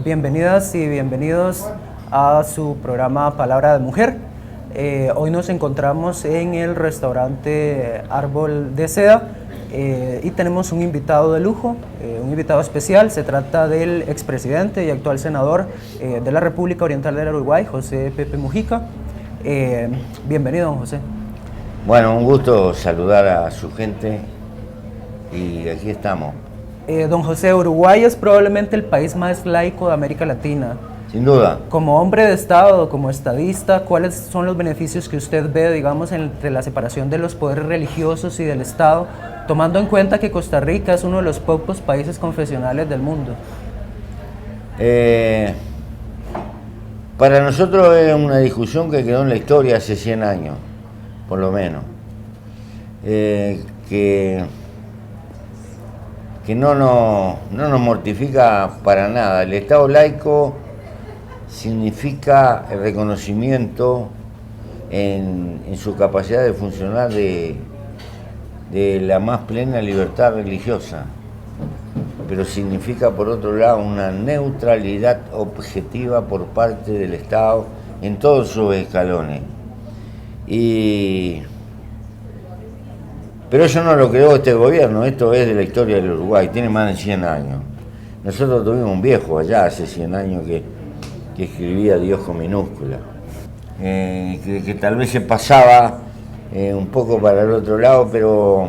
Bienvenidas y bienvenidos a su programa Palabra de Mujer. Hoy nos encontramos en el restaurante Árbol de Seda y tenemos un invitado de lujo, un invitado especial. Se trata del expresidente y actual senador de la República Oriental del Uruguay, José Pepe Mujica. Bienvenido, don José. Bueno, un gusto saludar a su gente y aquí estamos. Don José, Uruguay es probablemente el país más laico de América Latina. Sin duda. Como hombre de Estado, como estadista, ¿cuáles son los beneficios que usted ve, digamos, entre la separación de los poderes religiosos y del Estado, tomando en cuenta que Costa Rica es uno de los pocos países confesionales del mundo? Para nosotros es una discusión que quedó en la historia hace 100 años, por lo menos. Que no nos mortifica para nada. El Estado laico significa el reconocimiento en su capacidad de funcionar de la más plena libertad religiosa, pero significa por otro lado una neutralidad objetiva por parte del Estado en todos sus escalones. Pero eso no lo creó este gobierno, esto es de la historia del Uruguay, tiene más de 100 años. Nosotros tuvimos un viejo allá hace 100 años que escribía Dios con minúscula, que tal vez se pasaba un poco para el otro lado, pero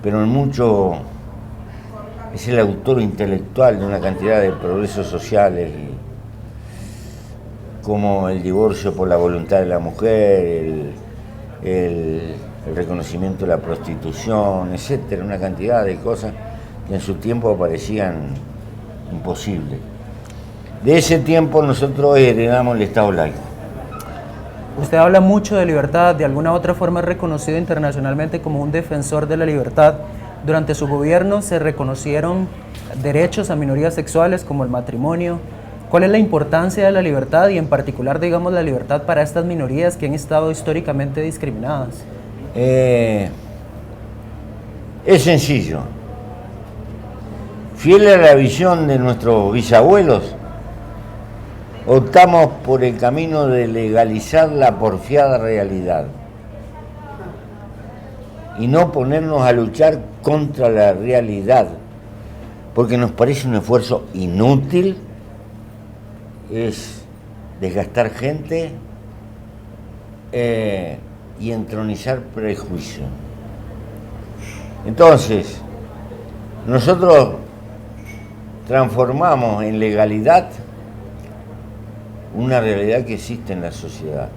en mucho es el autor intelectual de una cantidad de progresos sociales, como el divorcio por la voluntad de la mujer, el reconocimiento de la prostitución, etcétera, una cantidad de cosas que en su tiempo parecían imposibles. De ese tiempo nosotros heredamos el Estado laico. Usted habla mucho de libertad, de alguna u otra forma es reconocido internacionalmente como un defensor de la libertad. Durante su gobierno se reconocieron derechos a minorías sexuales como el matrimonio. ¿Cuál es la importancia de la libertad y en particular, digamos, la libertad para estas minorías que han estado históricamente discriminadas? Es sencillo. Fiel a la visión de nuestros bisabuelos, optamos por el camino de legalizar la porfiada realidad y no ponernos a luchar contra la realidad, porque nos parece un esfuerzo inútil, es desgastar gente y entronizar prejuicio. Entonces, nosotros transformamos en legalidad una realidad que existe en la sociedad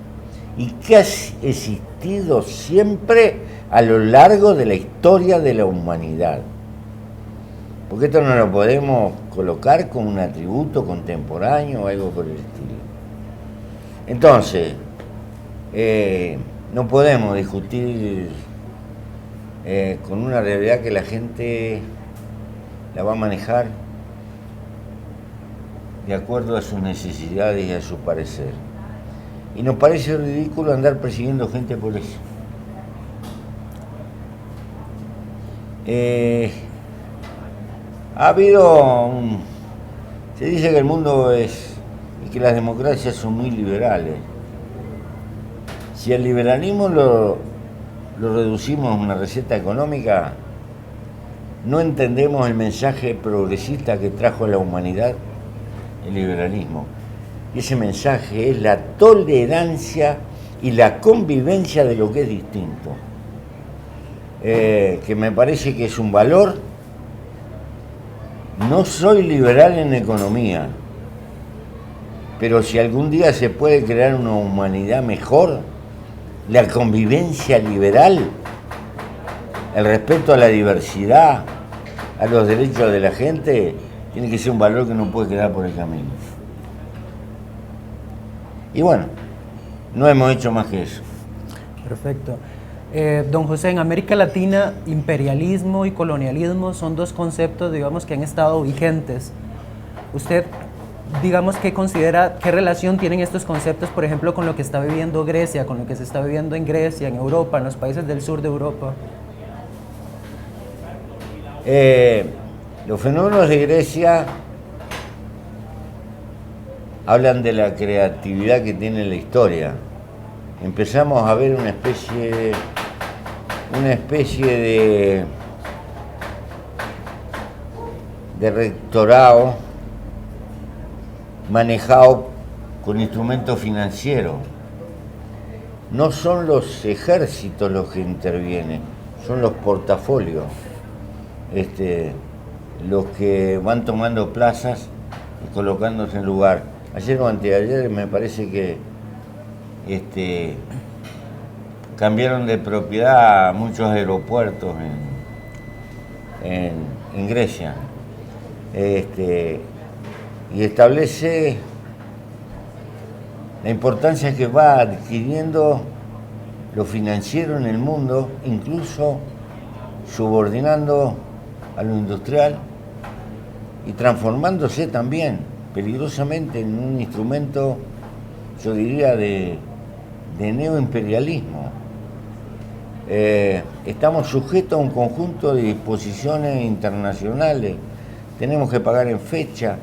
y que ha existido siempre a lo largo de la historia de la humanidad. Porque esto no lo podemos colocar como un atributo contemporáneo o algo por el estilo. Entonces, no podemos discutir con una realidad que la gente la va a manejar de acuerdo a sus necesidades y a su parecer. Y nos parece ridículo andar persiguiendo gente por eso. Se dice que el mundo y que las democracias son muy liberales. Si el liberalismo lo reducimos a una receta económica, no entendemos el mensaje progresista que trajo a la humanidad el liberalismo. Y ese mensaje es la tolerancia y la convivencia de lo que es distinto. Que me parece que es un valor. No soy liberal en economía, pero si algún día se puede crear una humanidad mejor, la convivencia liberal, el respeto a la diversidad, a los derechos de la gente, tiene que ser un valor que no puede quedar por el camino. Y bueno, no hemos hecho más que eso. Perfecto. Don José, en América Latina, imperialismo y colonialismo son dos conceptos, digamos, que han estado vigentes. ¿Usted, digamos, qué considera, qué relación tienen estos conceptos, por ejemplo, con lo que está viviendo Grecia, con lo que se está viviendo en Grecia, en Europa, en los países del sur de Europa? Los fenómenos de Grecia hablan de la creatividad que tiene la historia. Empezamos a ver una especie de rectorado manejado con instrumentos financieros. No son los ejércitos los que intervienen, son los portafolios, los que van tomando plazas y colocándose en lugar. Ayer o anteayer me parece que cambiaron de propiedad muchos aeropuertos en Grecia. Y establece la importancia que va adquiriendo lo financiero en el mundo, incluso subordinando a lo industrial y transformándose también peligrosamente en un instrumento, yo diría, de neoimperialismo. Estamos sujetos a un conjunto de disposiciones internacionales, tenemos que pagar en fecha,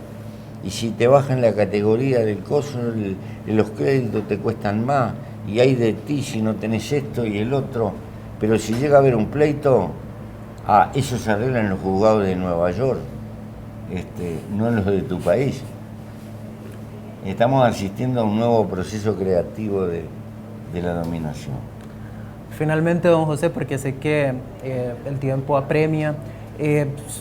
y si te bajan la categoría del costo, los créditos te cuestan más, y hay de ti si no tenés esto y el otro. Pero si llega a haber un pleito, eso se arregla en los juzgados de Nueva York, no en los de tu país. Estamos asistiendo a un nuevo proceso creativo de la dominación. Finalmente, don José, porque sé que el tiempo apremia,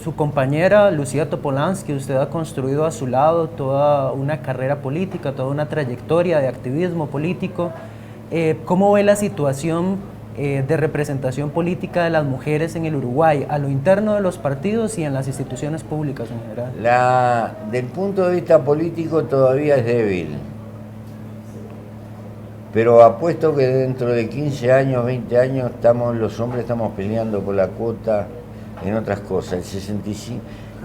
su compañera Lucía Topolansky, usted ha construido a su lado toda una carrera política, toda una trayectoria de activismo político. ¿Cómo ve la situación de representación política de las mujeres en el Uruguay, a lo interno de los partidos y en las instituciones públicas en general? Del punto de vista político todavía es débil, pero apuesto que dentro de 15 años, 20 años, los hombres estamos peleando por la cuota en otras cosas. El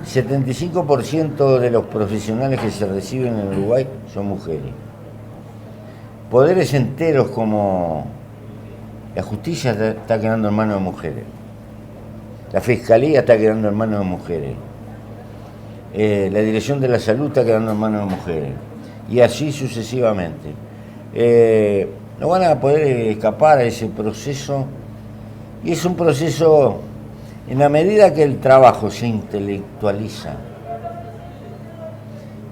75% de los profesionales que se reciben en Uruguay son mujeres. Poderes enteros como la justicia está quedando en manos de mujeres, la fiscalía está quedando en manos de mujeres, la dirección de la salud está quedando en manos de mujeres, y así sucesivamente. No van a poder escapar a ese proceso, y es un proceso, en la medida que el trabajo se intelectualiza.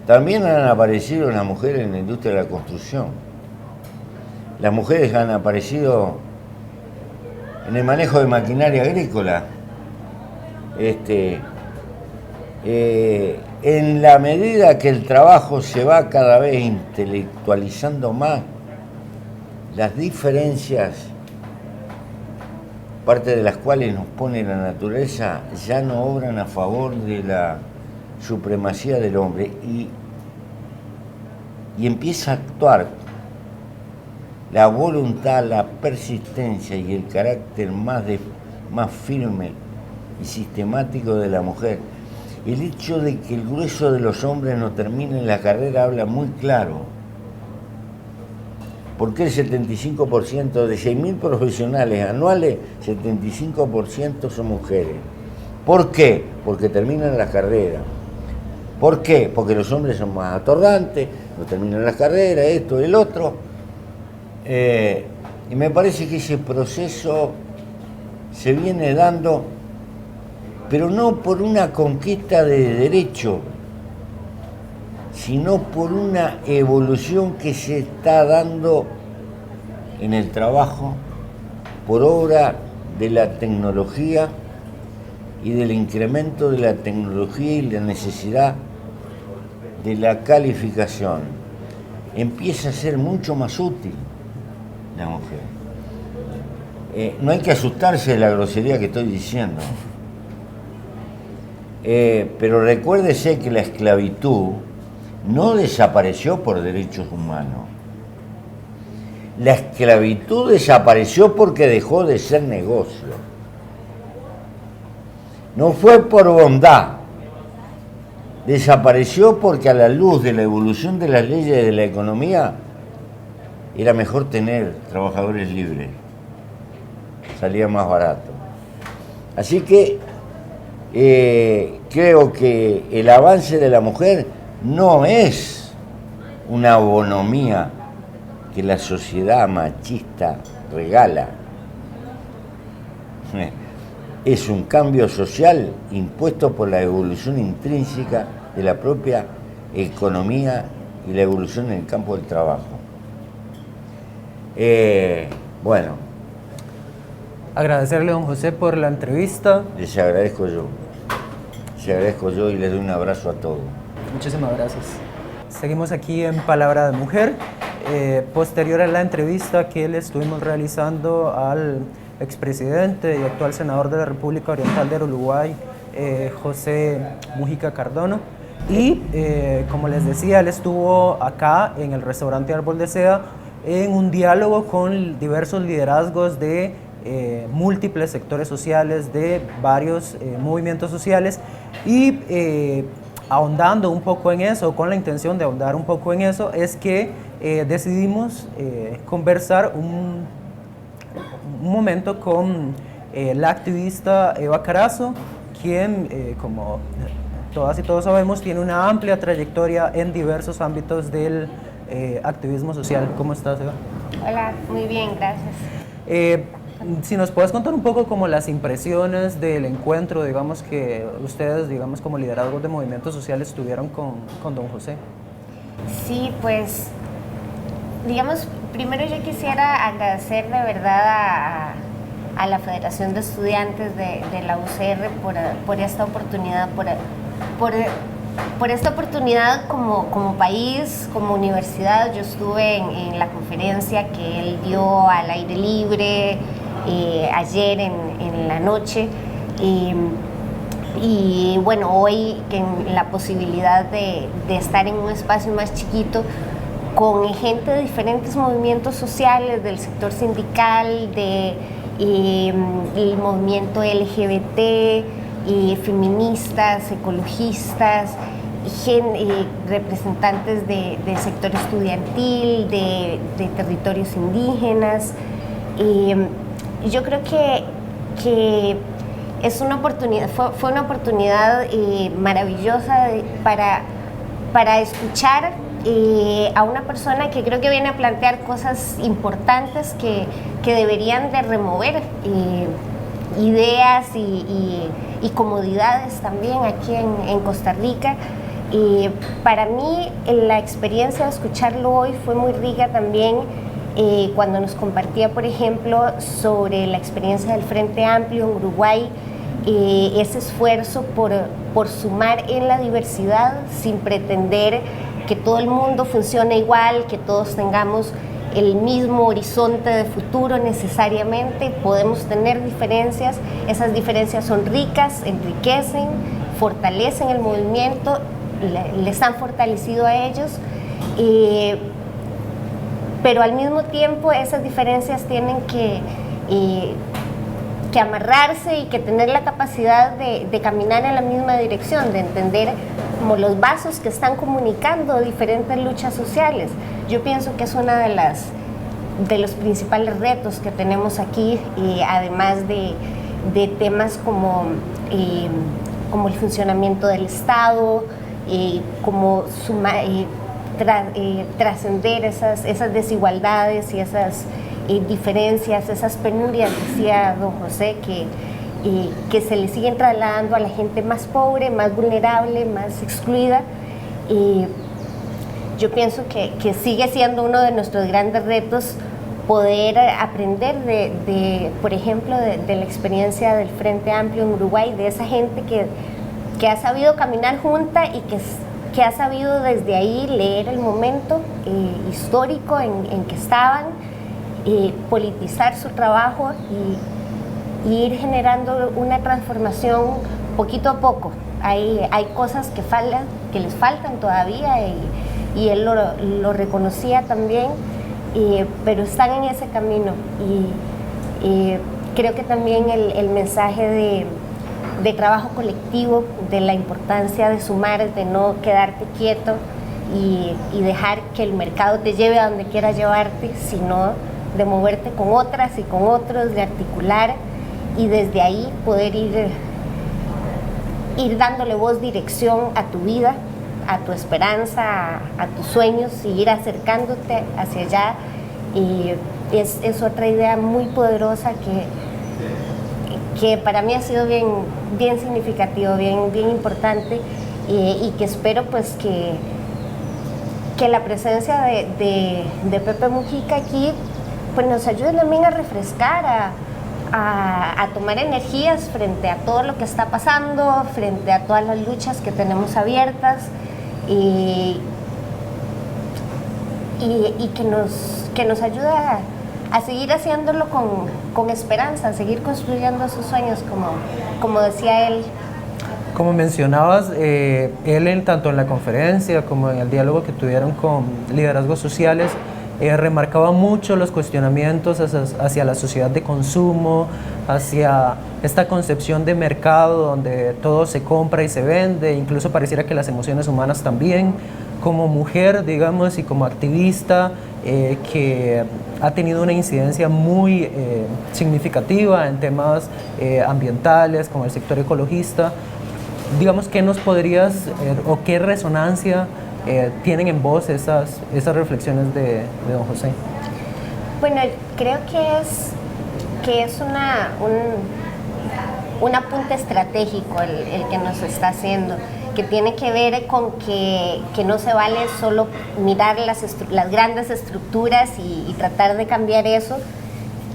También han aparecido las mujeres en la industria de la construcción. Las mujeres han aparecido en el manejo de maquinaria agrícola. En la medida que el trabajo se va cada vez intelectualizando más, las diferencias, parte de las cuales nos pone la naturaleza, ya no obran a favor de la supremacía del hombre y empieza a actuar la voluntad, la persistencia y el carácter más firme y sistemático de la mujer. El hecho de que el grueso de los hombres no terminen la carrera habla muy claro. ¿Por qué el 75% de 6.000 profesionales anuales, 75% son mujeres? ¿Por qué? Porque terminan la carrera. ¿Por qué? Porque los hombres son más atorrantes, no terminan la carrera, esto, el otro. Y me parece que ese proceso se viene dando, pero no por una conquista de derecho, sino por una evolución que se está dando en el trabajo por obra de la tecnología y del incremento de la tecnología y la necesidad de la calificación. Empieza a ser mucho más útil la mujer. No hay que asustarse de la grosería que estoy diciendo, pero recuérdese que la esclavitud no desapareció por derechos humanos. La esclavitud desapareció porque dejó de ser negocio. No fue por bondad. Desapareció porque a la luz de la evolución de las leyes de la economía era mejor tener trabajadores libres. Salía más barato. Así que creo que el avance de la mujer no es una bonomía que la sociedad machista regala. Es un cambio social impuesto por la evolución intrínseca de la propia economía y la evolución en el campo del trabajo. Bueno. Agradecerle, don José, por la entrevista. Les agradezco yo. Les agradezco yo y les doy un abrazo a todos. Muchísimas gracias. Seguimos aquí en Palabra de Mujer. Posterior a la entrevista que le estuvimos realizando al expresidente y actual senador de la República Oriental del Uruguay, José Mujica Cardono. Y como les decía, él estuvo acá en el restaurante Árbol de Seda en un diálogo con diversos liderazgos de múltiples sectores sociales, de varios movimientos sociales, y ahondando un poco en eso, con la intención de ahondar un poco en eso, es que decidimos conversar un momento con la activista Eva Carazo, quien, como todas y todos sabemos, tiene una amplia trayectoria en diversos ámbitos del activismo social. ¿Cómo estás, Eva? Hola, muy bien, gracias. Si nos puedes contar un poco como las impresiones del encuentro, digamos, que ustedes, digamos, como liderazgos de movimientos sociales tuvieron con don José. Sí, pues, digamos, primero yo quisiera agradecer de verdad a la Federación de Estudiantes de la UCR por esta oportunidad, por esta oportunidad como país, como universidad. Yo estuve en la conferencia que él dio al aire libre ayer en la noche, y bueno, hoy en la posibilidad de estar en un espacio más chiquito con gente de diferentes movimientos sociales, del sector sindical, del movimiento LGBT, feministas, ecologistas, representantes del sector estudiantil, de territorios indígenas. Yo creo que es una oportunidad, fue una oportunidad maravillosa para escuchar a una persona que creo que viene a plantear cosas importantes que deberían de remover ideas y comodidades también aquí en Costa Rica. Para mí la experiencia de escucharlo hoy fue muy rica también, cuando nos compartía, por ejemplo, sobre la experiencia del Frente Amplio en Uruguay, ese esfuerzo por sumar en la diversidad sin pretender que todo el mundo funcione igual, que todos tengamos el mismo horizonte de futuro necesariamente. Podemos tener diferencias, esas diferencias son ricas, enriquecen, fortalecen el movimiento, les han fortalecido a ellos, pero al mismo tiempo esas diferencias tienen que amarrarse y que tener la capacidad de caminar en la misma dirección, de entender como los vasos que están comunicando diferentes luchas sociales. Yo pienso que es una de los principales retos que tenemos aquí, además de temas como el funcionamiento del Estado, como trascender esas desigualdades y esas diferencias, esas penurias, decía don José, que se le siguen trasladando a la gente más pobre, más vulnerable, más excluida. Yo pienso que sigue siendo uno de nuestros grandes retos poder aprender por ejemplo, de la experiencia del Frente Amplio en Uruguay, de esa gente que ha sabido caminar junta y que ha sabido desde ahí leer el momento histórico en que estaban, politizar su trabajo y ir generando una transformación poquito a poco. Hay cosas que les faltan todavía, y él lo reconocía también, pero están en ese camino. Y creo que también el mensaje de trabajo colectivo, de la importancia de sumar, de no quedarte quieto y dejar que el mercado te lleve a donde quiera llevarte, sino de moverte con otras y con otros, de articular y desde ahí poder ir dándole voz, dirección a tu vida, a tu esperanza, a tus sueños y ir acercándote hacia allá. Y es otra idea muy poderosa que para mí ha sido bien significativo, bien importante, y que espero pues que la presencia de Pepe Mujica aquí pues nos ayude también a refrescar, a tomar energías frente a todo lo que está pasando, frente a todas las luchas que tenemos abiertas, y que nos ayude a seguir haciéndolo con esperanza, a seguir construyendo sus sueños, como decía él. Como mencionabas, él tanto en la conferencia como en el diálogo que tuvieron con liderazgos sociales, remarcaba mucho los cuestionamientos hacia la sociedad de consumo, hacia esta concepción de mercado donde todo se compra y se vende, incluso pareciera que las emociones humanas también. Como mujer, digamos, y como activista, que ha tenido una incidencia muy significativa en temas ambientales, como el sector ecologista, digamos, ¿qué nos podrías o qué resonancia tienen en vos esas reflexiones de don José? Bueno, creo que es un apunte estratégico el que nos está haciendo, que tiene que ver con que no se vale solo mirar las grandes estructuras y tratar de cambiar eso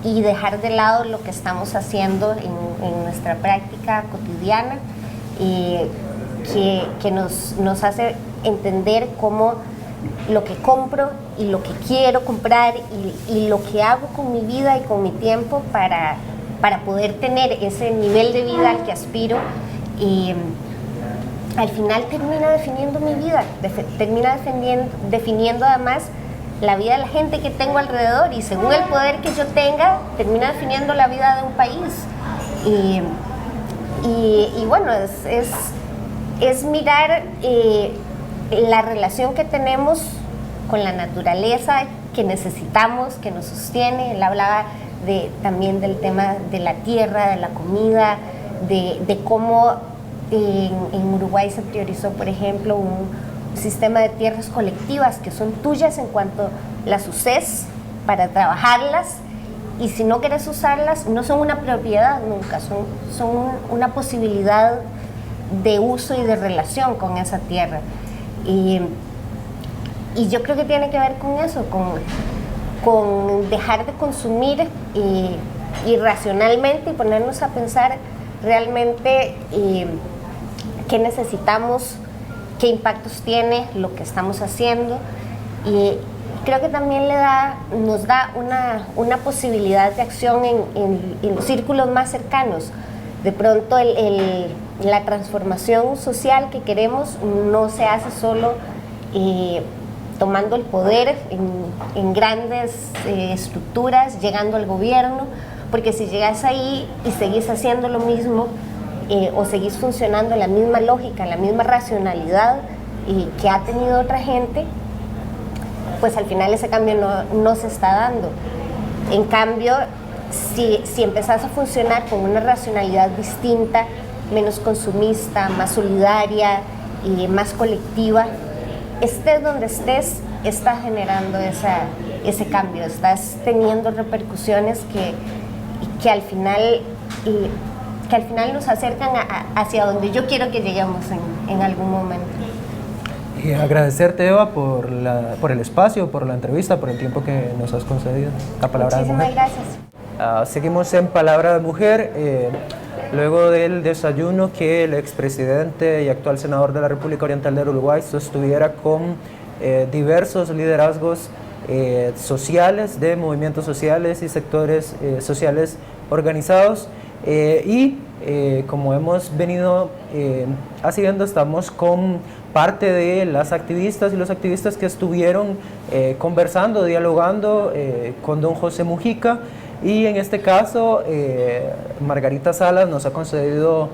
y dejar de lado lo que estamos haciendo en nuestra práctica cotidiana, que nos hace entender cómo lo que compro y lo que quiero comprar y lo que hago con mi vida y con mi tiempo para poder tener ese nivel de vida al que aspiro, y al final termina definiendo mi vida, termina definiendo además la vida de la gente que tengo alrededor, y según el poder que yo tenga, termina definiendo la vida de un país. Y bueno, es mirar la relación que tenemos con la naturaleza, que necesitamos, que nos sostiene. Él hablaba también del tema de la tierra, de la comida, de cómo en Uruguay se priorizó, por ejemplo, un sistema de tierras colectivas que son tuyas en cuanto las uses para trabajarlas, y si no quieres usarlas, no son una propiedad nunca, son una posibilidad de uso y de relación con esa tierra. Y yo creo que tiene que ver con eso, con dejar de consumir irracionalmente y ponernos a pensar realmente qué necesitamos, qué impactos tiene lo que estamos haciendo. Y creo que también nos da una posibilidad de acción en los círculos más cercanos. De pronto la transformación social que queremos no se hace solo tomando el poder en grandes estructuras, llegando al gobierno, porque si llegas ahí y seguís haciendo lo mismo, o seguís funcionando en la misma lógica, en la misma racionalidad que ha tenido otra gente, pues al final ese cambio no se está dando. En cambio, si empezás a funcionar con una racionalidad distinta, menos consumista, más solidaria y más colectiva, estés donde estés, estás generando ese cambio, estás teniendo repercusiones que al final nos acercan hacia donde yo quiero que lleguemos en algún momento. Y agradecerte, Eva, por el espacio, por la entrevista, por el tiempo que nos has concedido. La palabra Muchísimas de mujer. gracias. Seguimos en Palabra de Mujer. Luego del desayuno que el expresidente y actual senador de la República Oriental del Uruguay sostuviera con diversos liderazgos sociales, de movimientos sociales y sectores sociales organizados, como hemos venido haciendo, estamos con parte de las activistas y los activistas que estuvieron conversando, dialogando con don José Mujica, y en este caso Margarita Salas nos ha concedido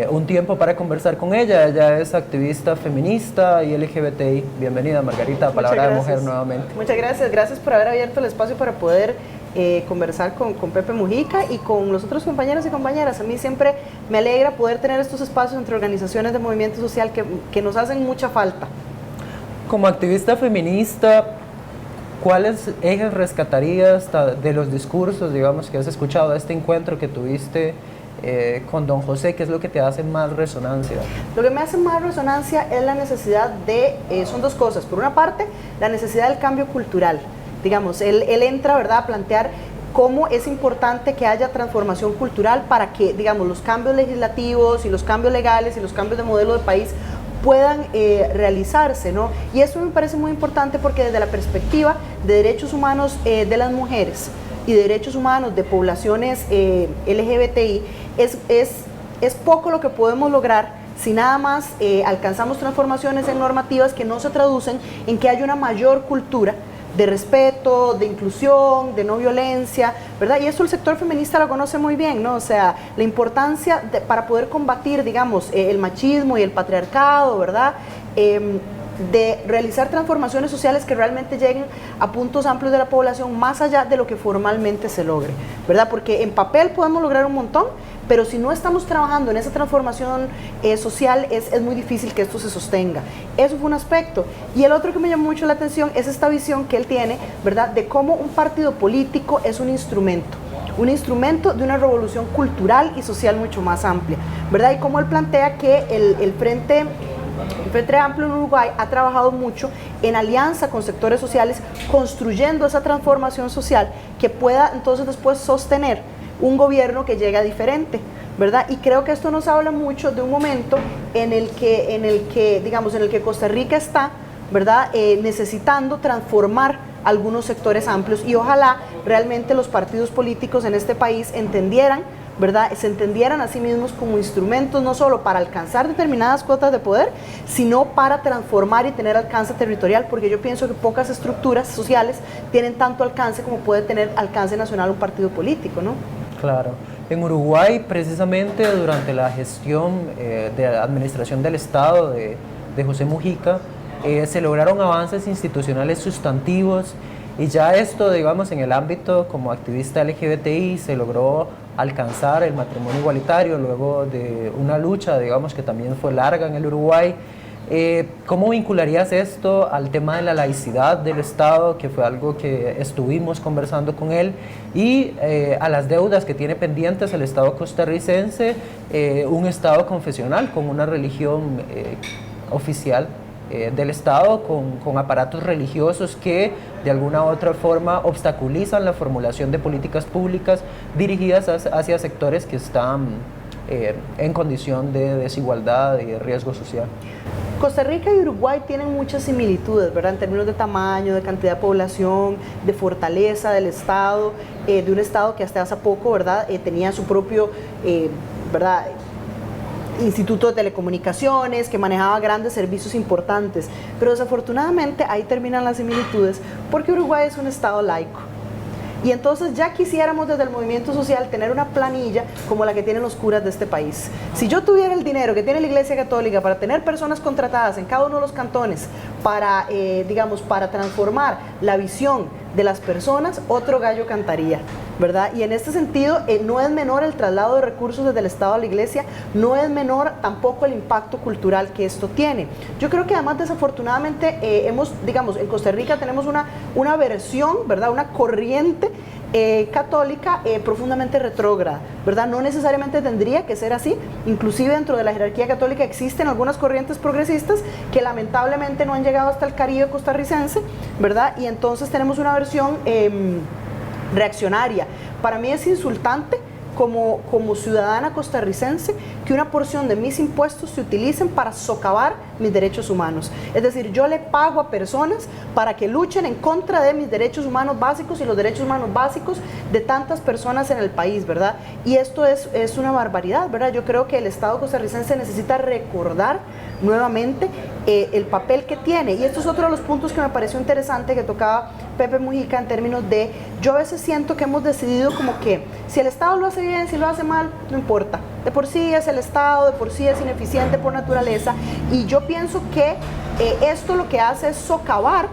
un tiempo para conversar con ella. Ella es activista feminista y LGBTI. Bienvenida, Margarita, a Palabra de Mujer nuevamente. Muchas gracias, gracias por haber abierto el espacio para poder conversar con Pepe Mujica y con los otros compañeros y compañeras. A mí siempre me alegra poder tener estos espacios entre organizaciones de movimiento social que nos hacen mucha falta. Como activista feminista, ¿cuáles ejes rescatarías de los discursos, digamos, que has escuchado de este encuentro que tuviste con don José? ¿Qué es lo que te hace más resonancia? Lo que me hace más resonancia es la necesidad son dos cosas. Por una parte, la necesidad del cambio cultural. Digamos, él entra, ¿verdad?, a plantear cómo es importante que haya transformación cultural para que, digamos, los cambios legislativos y los cambios legales y los cambios de modelo de país puedan realizarse, ¿no? Y eso me parece muy importante porque desde la perspectiva de derechos humanos de las mujeres y de derechos humanos de poblaciones LGBTI, es poco lo que podemos lograr si nada más alcanzamos transformaciones en normativas que no se traducen en que haya una mayor cultura de respeto, de inclusión, de no violencia, ¿verdad? Y eso el sector feminista lo conoce muy bien, ¿no? O sea, la importancia para poder combatir, digamos, el machismo y el patriarcado, ¿verdad? De realizar transformaciones sociales que realmente lleguen a puntos amplios de la población más allá de lo que formalmente se logre, ¿verdad? Porque en papel podemos lograr un montón, pero si no estamos trabajando en esa transformación social, es muy difícil que esto se sostenga. Eso fue un aspecto. Y el otro que me llamó mucho la atención es esta visión que él tiene, ¿verdad?, de cómo un partido político es un instrumento de una revolución cultural y social mucho más amplia, ¿verdad? Y cómo él plantea que el Frente Amplio en Uruguay ha trabajado mucho en alianza con sectores sociales, construyendo esa transformación social que pueda entonces después sostener un gobierno que llega diferente, ¿verdad? Y creo que esto nos habla mucho de un momento en el que Costa Rica está, ¿verdad?, necesitando transformar algunos sectores amplios, y ojalá realmente los partidos políticos en este país entendieran, ¿verdad?, se entendieran a sí mismos como instrumentos no solo para alcanzar determinadas cuotas de poder, sino para transformar y tener alcance territorial, porque yo pienso que pocas estructuras sociales tienen tanto alcance como puede tener alcance nacional un partido político, ¿no? Claro. En Uruguay, precisamente durante la gestión de administración del Estado de José Mujica, se lograron avances institucionales sustantivos, y ya esto, digamos, en el ámbito como activista LGBTI se logró alcanzar el matrimonio igualitario luego de una lucha, digamos, que también fue larga en el Uruguay. ¿Cómo vincularías esto al tema de la laicidad del Estado, que fue algo que estuvimos conversando con él, y a las deudas que tiene pendientes el Estado costarricense, un Estado confesional con una religión oficial del Estado, con aparatos religiosos que de alguna u otra forma obstaculizan la formulación de políticas públicas dirigidas hacia sectores que están en condición de desigualdad y de riesgo social? Costa Rica y Uruguay tienen muchas similitudes, ¿verdad?, en términos de tamaño, de cantidad de población, de fortaleza del Estado, de un Estado que hasta hace poco, ¿verdad?, tenía su propio, ¿verdad?, instituto de telecomunicaciones, que manejaba grandes servicios importantes, pero desafortunadamente ahí terminan las similitudes, porque Uruguay es un Estado laico. Y entonces ya quisiéramos desde el movimiento social tener una planilla como la que tienen los curas de este país. Si yo tuviera el dinero que tiene la Iglesia Católica para tener personas contratadas en cada uno de los cantones para, digamos, para transformar la visión de las personas, otro gallo cantaría, ¿verdad? Y en este sentido no es menor el traslado de recursos desde el Estado a la Iglesia, no es menor tampoco el impacto cultural que esto tiene. Yo creo que además desafortunadamente digamos, en Costa Rica tenemos una versión, ¿verdad?, una corriente católica profundamente retrógrada, ¿verdad? No necesariamente tendría que ser así. Inclusive dentro de la jerarquía católica existen algunas corrientes progresistas que lamentablemente no han llegado hasta el Caribe costarricense, ¿verdad? Y entonces tenemos una versión reaccionaria. Para mí es insultante como ciudadana costarricense que una porción de mis impuestos se utilicen para socavar mis derechos humanos. Es decir, yo le pago a personas para que luchen en contra de mis derechos humanos básicos y los derechos humanos básicos de tantas personas en el país, ¿verdad? Y esto es una barbaridad, ¿verdad? Yo creo que el Estado costarricense necesita recordar nuevamente el papel que tiene. Y esto es otro de los puntos que me pareció interesante que tocaba Pepe Mujica en términos de, yo a veces siento que hemos decidido como que si el Estado lo hace bien, si lo hace mal, no importa. De por sí es el Estado, de por sí es ineficiente por naturaleza, y yo pienso que esto lo que hace es socavar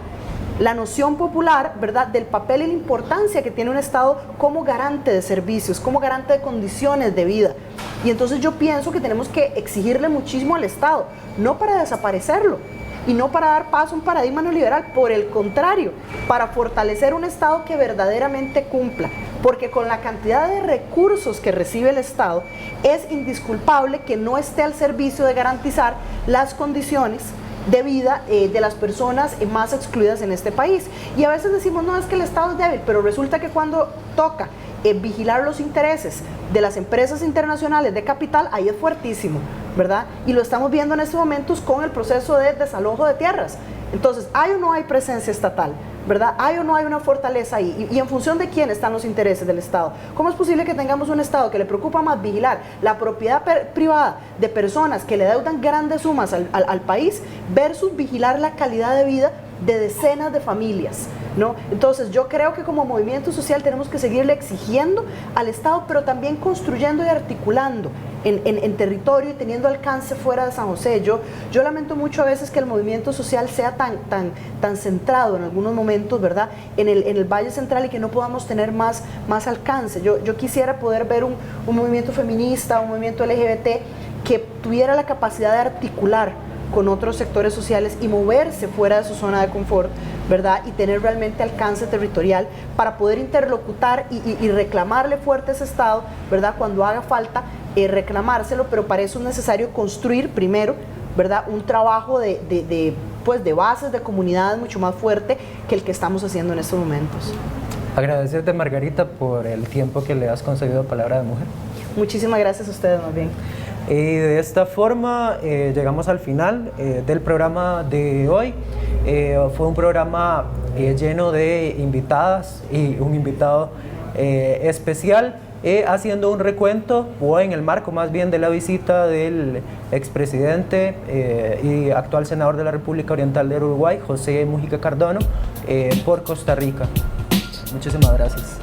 la noción popular, ¿verdad?, del papel y la importancia que tiene un Estado como garante de servicios, como garante de condiciones de vida. Y entonces yo pienso que tenemos que exigirle muchísimo al Estado, no para desaparecerlo y no para dar paso a un paradigma neoliberal, por el contrario, para fortalecer un Estado que verdaderamente cumpla, porque con la cantidad de recursos que recibe el Estado es indisculpable que no esté al servicio de garantizar las condiciones de vida de las personas más excluidas en este país. Y a veces decimos, no, es que el Estado es débil, pero resulta que cuando toca vigilar los intereses de las empresas internacionales de capital, ahí es fuertísimo, ¿verdad? Y lo estamos viendo en estos momentos con el proceso de desalojo de tierras. Entonces, ¿hay o no hay presencia estatal? ¿Verdad? ¿Hay o no hay una fortaleza ahí? Y en función de quién están los intereses del Estado. ¿Cómo es posible que tengamos un Estado que le preocupa más vigilar la propiedad privada de personas que le deudan grandes sumas al país versus vigilar la calidad de vida de decenas de familias, ¿no? Entonces yo creo que como movimiento social tenemos que seguirle exigiendo al Estado, pero también construyendo y articulando en territorio y teniendo alcance fuera de San José. Yo lamento mucho a veces que el movimiento social sea tan centrado en algunos momentos, ¿verdad?, en el Valle Central, y que no podamos tener más alcance. Yo quisiera poder ver un movimiento feminista, un movimiento LGBT que tuviera la capacidad de articular con otros sectores sociales y moverse fuera de su zona de confort, ¿verdad?, y tener realmente alcance territorial para poder interlocutar y reclamarle fuerte a ese Estado, ¿verdad?, cuando haga falta reclamárselo, pero para eso es necesario construir primero, ¿verdad?, un trabajo de bases, de comunidades mucho más fuerte que el que estamos haciendo en estos momentos. Agradecerte, Margarita, por el tiempo que le has concedido a Palabra de Mujer. Muchísimas gracias a ustedes, más bien. Y de esta forma llegamos al final del programa de hoy. Fue un programa lleno de invitadas y un invitado especial, haciendo un recuento, o en el marco más bien de la visita del expresidente y actual senador de la República Oriental del Uruguay, José Mujica Cardona, por Costa Rica. Muchísimas gracias.